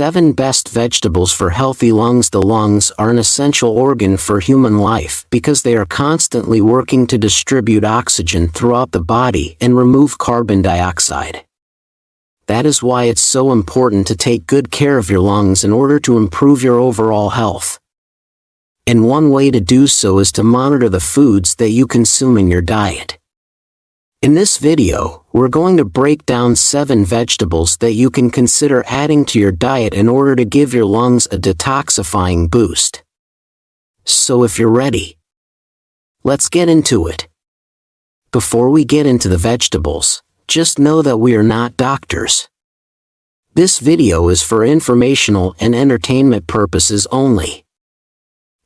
7 best vegetables for healthy lungs. The lungs are an essential organ for human life because they are constantly working to distribute oxygen throughout the body and remove carbon dioxide. That is why it's so important to take good care of your lungs in order to improve your overall health. And one way to do so is to monitor the foods that you consume in your diet. In this video, we're going to break down 7 vegetables that you can consider adding to your diet in order to give your lungs a detoxifying boost. So if you're ready, let's get into it. Before we get into the vegetables, just know that we are not doctors. This video is for informational and entertainment purposes only.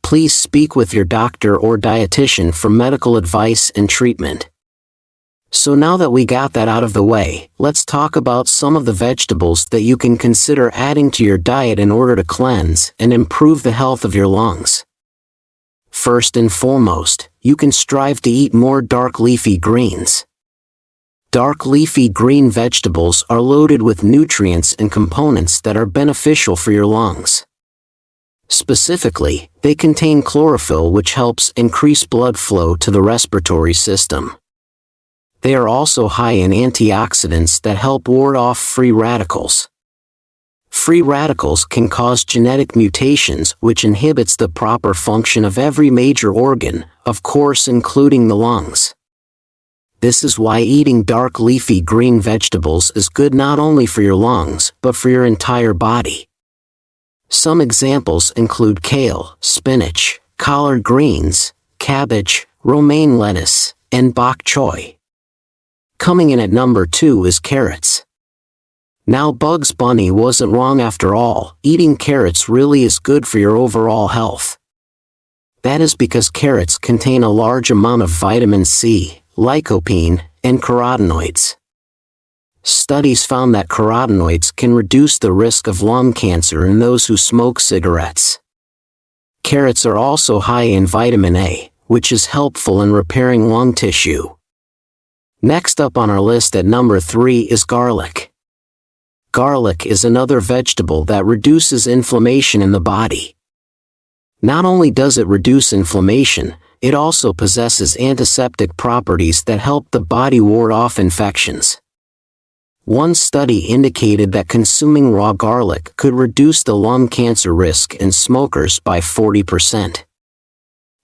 Please speak with your doctor or dietitian for medical advice and treatment. So now that we got that out of the way, let's talk about some of the vegetables that you can consider adding to your diet in order to cleanse and improve the health of your lungs. First and foremost, you can strive to eat more dark leafy greens. Dark leafy green vegetables are loaded with nutrients and components that are beneficial for your lungs. Specifically, they contain chlorophyll, which helps increase blood flow to the respiratory system. They are also high in antioxidants that help ward off free radicals. Free radicals can cause genetic mutations, which inhibits the proper function of every major organ, of course including the lungs. This is why eating dark leafy green vegetables is good not only for your lungs, but for your entire body. Some examples include kale, spinach, collard greens, cabbage, romaine lettuce, and bok choy. Coming in at number 2 is carrots. Now Bugs Bunny wasn't wrong after all, eating carrots really is good for your overall health. That is because carrots contain a large amount of vitamin C, lycopene, and carotenoids. Studies found that carotenoids can reduce the risk of lung cancer in those who smoke cigarettes. Carrots are also high in vitamin A, which is helpful in repairing lung tissue. Next up on our list at number 3 is garlic. Garlic is another vegetable that reduces inflammation in the body. Not only does it reduce inflammation, it also possesses antiseptic properties that help the body ward off infections. One study indicated that consuming raw garlic could reduce the lung cancer risk in smokers by 40%.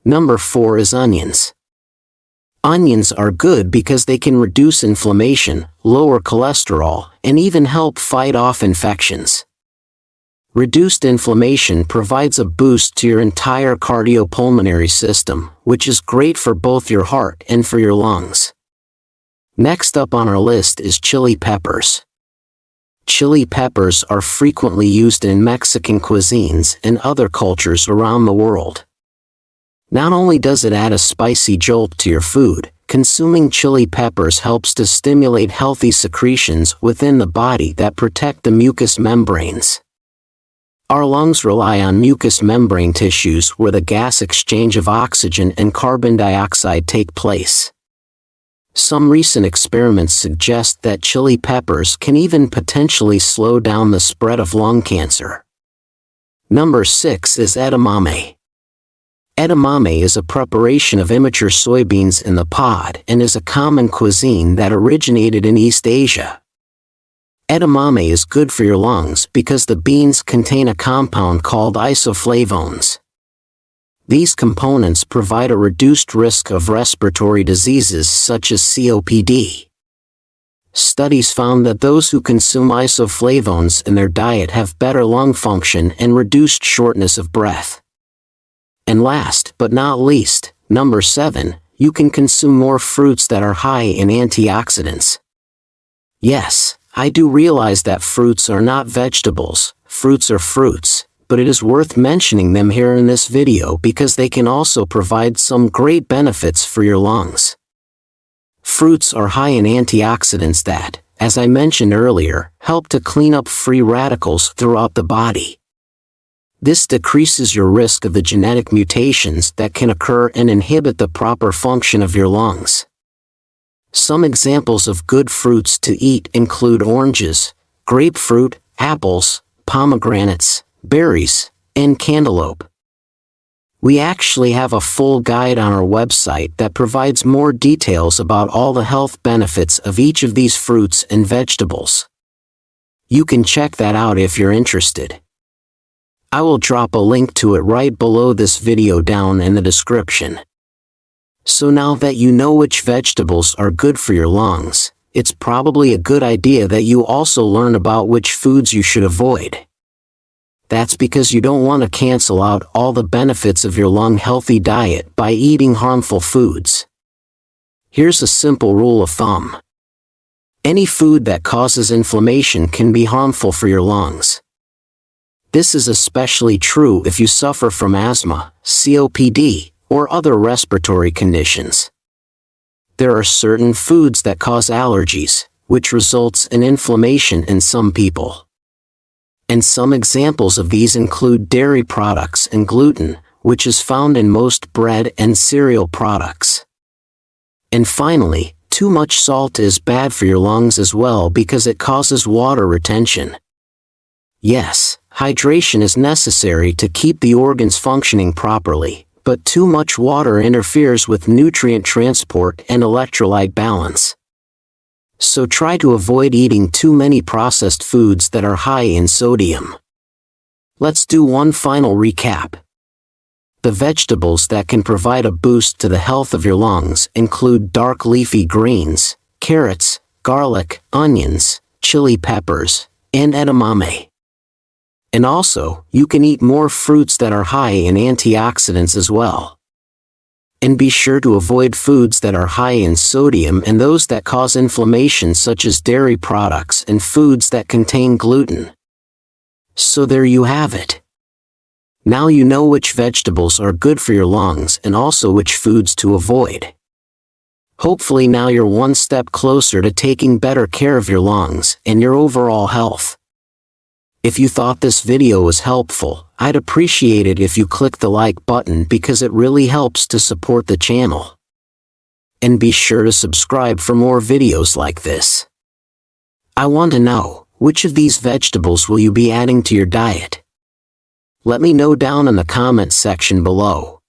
Number 4 is onions. Onions are good because they can reduce inflammation, lower cholesterol, and even help fight off infections. Reduced inflammation provides a boost to your entire cardiopulmonary system, which is great for both your heart and for your lungs. Next up on our list is chili peppers. Chili peppers are frequently used in Mexican cuisines and other cultures around the world. Not only does it add a spicy jolt to your food, consuming chili peppers helps to stimulate healthy secretions within the body that protect the mucous membranes. Our lungs rely on mucous membrane tissues where the gas exchange of oxygen and carbon dioxide take place. Some recent experiments suggest that chili peppers can even potentially slow down the spread of lung cancer. Number 6 is edamame. Edamame is a preparation of immature soybeans in the pod and is a common cuisine that originated in East Asia. Edamame is good for your lungs because the beans contain a compound called isoflavones. These components provide a reduced risk of respiratory diseases such as COPD. Studies found that those who consume isoflavones in their diet have better lung function and reduced shortness of breath. And last but not least, number 7, you can consume more fruits that are high in antioxidants. Yes, I do realize that fruits are not vegetables, fruits are fruits, but it is worth mentioning them here in this video because they can also provide some great benefits for your lungs. Fruits are high in antioxidants that, as I mentioned earlier, help to clean up free radicals throughout the body. This decreases your risk of the genetic mutations that can occur and inhibit the proper function of your lungs. Some examples of good fruits to eat include oranges, grapefruit, apples, pomegranates, berries, and cantaloupe. We actually have a full guide on our website that provides more details about all the health benefits of each of these fruits and vegetables. You can check that out if you're interested. I will drop a link to it right below this video down in the description. So now that you know which vegetables are good for your lungs, it's probably a good idea that you also learn about which foods you should avoid. That's because you don't want to cancel out all the benefits of your lung-healthy diet by eating harmful foods. Here's a simple rule of thumb. Any food that causes inflammation can be harmful for your lungs. This is especially true if you suffer from asthma, COPD, or other respiratory conditions. There are certain foods that cause allergies, which results in inflammation in some people. And some examples of these include dairy products and gluten, which is found in most bread and cereal products. And finally, too much salt is bad for your lungs as well because it causes water retention. Yes, hydration is necessary to keep the organs functioning properly, but too much water interferes with nutrient transport and electrolyte balance. So try to avoid eating too many processed foods that are high in sodium. Let's do one final recap. The vegetables that can provide a boost to the health of your lungs include dark leafy greens, carrots, garlic, onions, chili peppers, and edamame. And also, you can eat more fruits that are high in antioxidants as well. And be sure to avoid foods that are high in sodium and those that cause inflammation, such as dairy products and foods that contain gluten. So there you have it. Now you know which vegetables are good for your lungs and also which foods to avoid. Hopefully now you're one step closer to taking better care of your lungs and your overall health. If you thought this video was helpful, I'd appreciate it if you click the like button because it really helps to support the channel. And be sure to subscribe for more videos like this. I want to know, which of these vegetables will you be adding to your diet? Let me know down in the comments section below.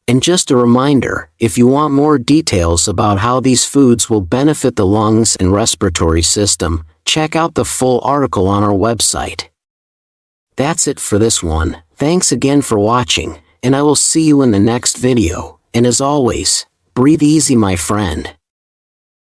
And just a reminder, if you want more details about how these foods will benefit the lungs and respiratory system, check out the full article on our website. That's it for this one. Thanks again for watching, and I will see you in the next video, and as always, breathe easy, my friend.